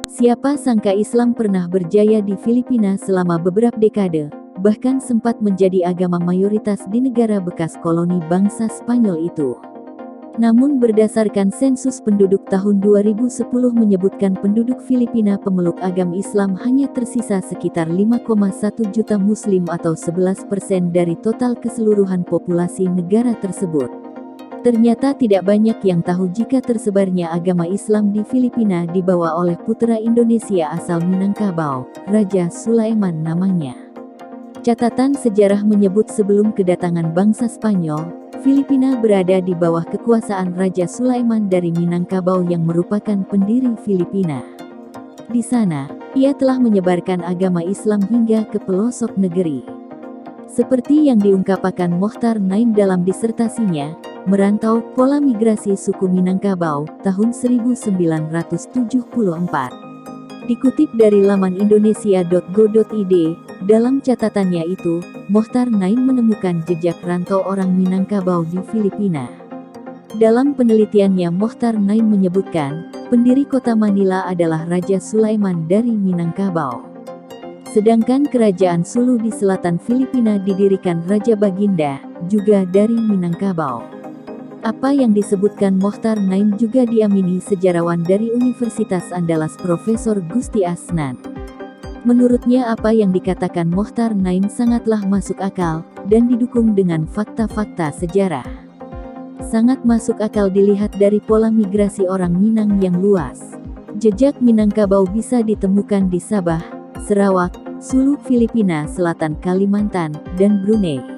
Siapa sangka Islam pernah berjaya di Filipina selama beberapa dekade, bahkan sempat menjadi agama mayoritas di negara bekas koloni bangsa Spanyol itu. Namun berdasarkan sensus penduduk tahun 2010 menyebutkan penduduk Filipina pemeluk agama Islam hanya tersisa sekitar 5,1 juta Muslim atau 11% dari total keseluruhan populasi negara tersebut. Ternyata tidak banyak yang tahu jika tersebarnya agama Islam di Filipina dibawa oleh putra Indonesia asal Minangkabau, Raja Sulaiman namanya. Catatan sejarah menyebut sebelum kedatangan bangsa Spanyol, Filipina berada di bawah kekuasaan Raja Sulaiman dari Minangkabau yang merupakan pendiri Filipina. Di sana, ia telah menyebarkan agama Islam hingga ke pelosok negeri. Seperti yang diungkapkan Mokhtar Naim dalam disertasinya, Merantau Pola Migrasi Suku Minangkabau, tahun 1974. Dikutip dari laman indonesia.go.id, dalam catatannya itu, Mokhtar Naim menemukan jejak rantau orang Minangkabau di Filipina. Dalam penelitiannya Mokhtar Naim menyebutkan, pendiri kota Manila adalah Raja Sulaiman dari Minangkabau. Sedangkan kerajaan Sulu di selatan Filipina didirikan Raja Baginda, juga dari Minangkabau. Apa yang disebutkan Mokhtar Naim juga diamini sejarawan dari Universitas Andalas Profesor Gusti Asnan. Menurutnya apa yang dikatakan Mokhtar Naim sangatlah masuk akal, dan didukung dengan fakta-fakta sejarah. Sangat masuk akal dilihat dari pola migrasi orang Minang yang luas. Jejak Minangkabau bisa ditemukan di Sabah, Sarawak, Sulu, Filipina Selatan, Kalimantan, dan Brunei.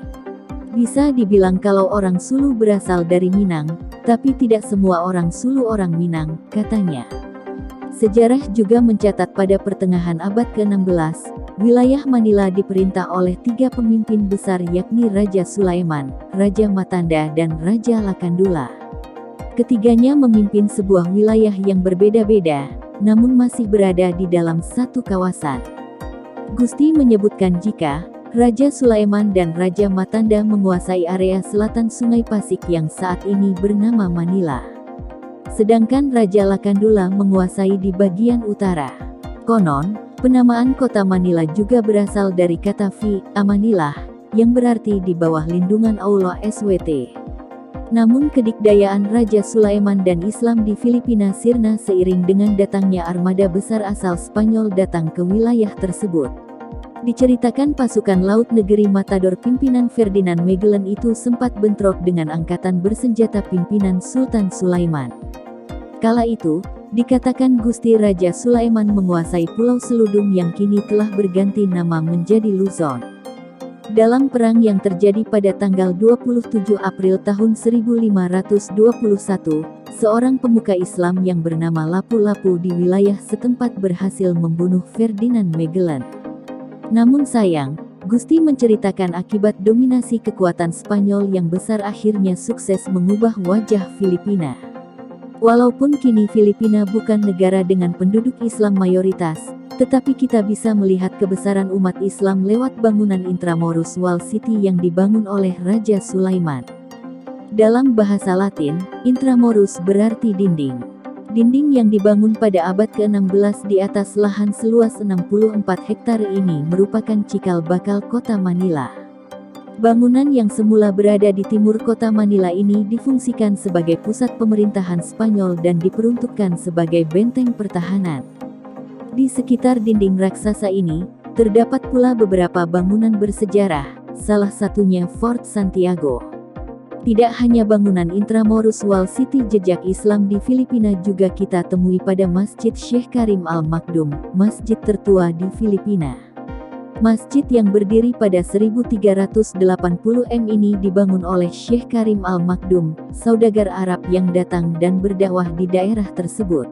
Bisa dibilang kalau orang Sulu berasal dari Minang, tapi tidak semua orang Sulu orang Minang, katanya. Sejarah juga mencatat pada pertengahan abad ke-16, wilayah Manila diperintah oleh 3 pemimpin besar yakni Raja Sulaiman, Raja Matanda dan Raja Lakandula. Ketiganya memimpin sebuah wilayah yang berbeda-beda, namun masih berada di dalam satu kawasan. Gusti menyebutkan jika Raja Sulaiman dan Raja Matanda menguasai area selatan Sungai Pasig yang saat ini bernama Manila. Sedangkan Raja Lakandula menguasai di bagian utara. Konon, penamaan kota Manila juga berasal dari kata fi, Amanilah, yang berarti di bawah lindungan Allah SWT. Namun kedikdayaan Raja Sulaiman dan Islam di Filipina sirna seiring dengan datangnya armada besar asal Spanyol datang ke wilayah tersebut. Diceritakan pasukan laut negeri Matador pimpinan Ferdinand Magellan itu sempat bentrok dengan angkatan bersenjata pimpinan Sultan Sulaiman. Kala itu, dikatakan Gusti Raja Sulaiman menguasai Pulau Seludung yang kini telah berganti nama menjadi Luzon. Dalam perang yang terjadi pada tanggal 27 April tahun 1521, seorang pemuka Islam yang bernama Lapu-Lapu di wilayah setempat berhasil membunuh Ferdinand Magellan. Namun sayang, Gusti menceritakan akibat dominasi kekuatan Spanyol yang besar akhirnya sukses mengubah wajah Filipina. Walaupun kini Filipina bukan negara dengan penduduk Islam mayoritas, tetapi kita bisa melihat kebesaran umat Islam lewat bangunan Intramuros Wall City yang dibangun oleh Raja Sulaiman. Dalam bahasa Latin, Intramuros berarti dinding. Dinding yang dibangun pada abad ke-16 di atas lahan seluas 64 hektar ini merupakan cikal bakal kota Manila. Bangunan yang semula berada di timur kota Manila ini difungsikan sebagai pusat pemerintahan Spanyol dan diperuntukkan sebagai benteng pertahanan. Di sekitar dinding raksasa ini, terdapat pula beberapa bangunan bersejarah, salah satunya Fort Santiago. Tidak hanya bangunan Intramuros Wall City, jejak Islam di Filipina juga kita temui pada Masjid Syekh Karim Al-Makdum, masjid tertua di Filipina. Masjid yang berdiri pada 1380 ini dibangun oleh Syekh Karim Al-Makdum, saudagar Arab yang datang dan berdakwah di daerah tersebut.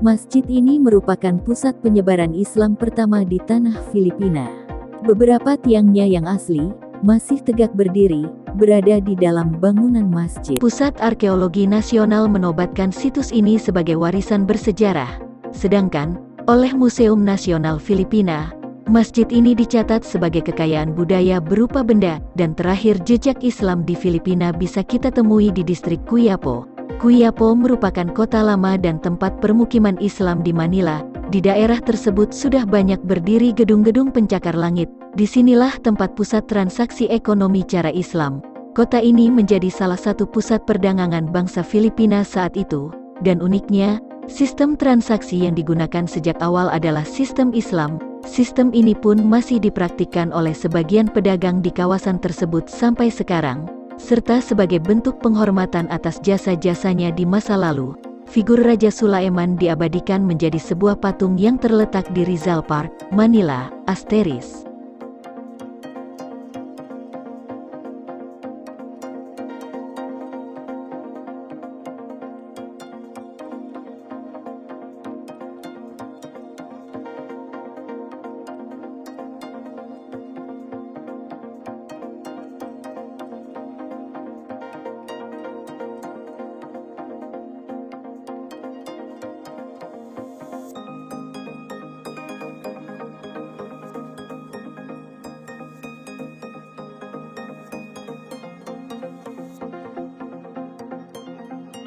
Masjid ini merupakan pusat penyebaran Islam pertama di tanah Filipina. Beberapa tiangnya yang asli, masih tegak berdiri, berada di dalam bangunan masjid. Pusat Arkeologi Nasional menobatkan situs ini sebagai warisan bersejarah, sedangkan, oleh Museum Nasional Filipina, masjid ini dicatat sebagai kekayaan budaya berupa benda, dan terakhir jejak Islam di Filipina bisa kita temui di distrik Quiapo. Quiapo merupakan kota lama dan tempat permukiman Islam di Manila, Di daerah tersebut sudah banyak berdiri gedung-gedung pencakar langit. Disinilah tempat pusat transaksi ekonomi cara Islam. Kota ini menjadi salah satu pusat perdagangan bangsa Filipina saat itu, dan uniknya, sistem transaksi yang digunakan sejak awal adalah sistem Islam. Sistem ini pun masih dipraktikkan oleh sebagian pedagang di kawasan tersebut sampai sekarang, serta sebagai bentuk penghormatan atas jasa-jasanya di masa lalu. Figur Raja Sulaiman diabadikan menjadi sebuah patung yang terletak di Rizal Park, Manila, **.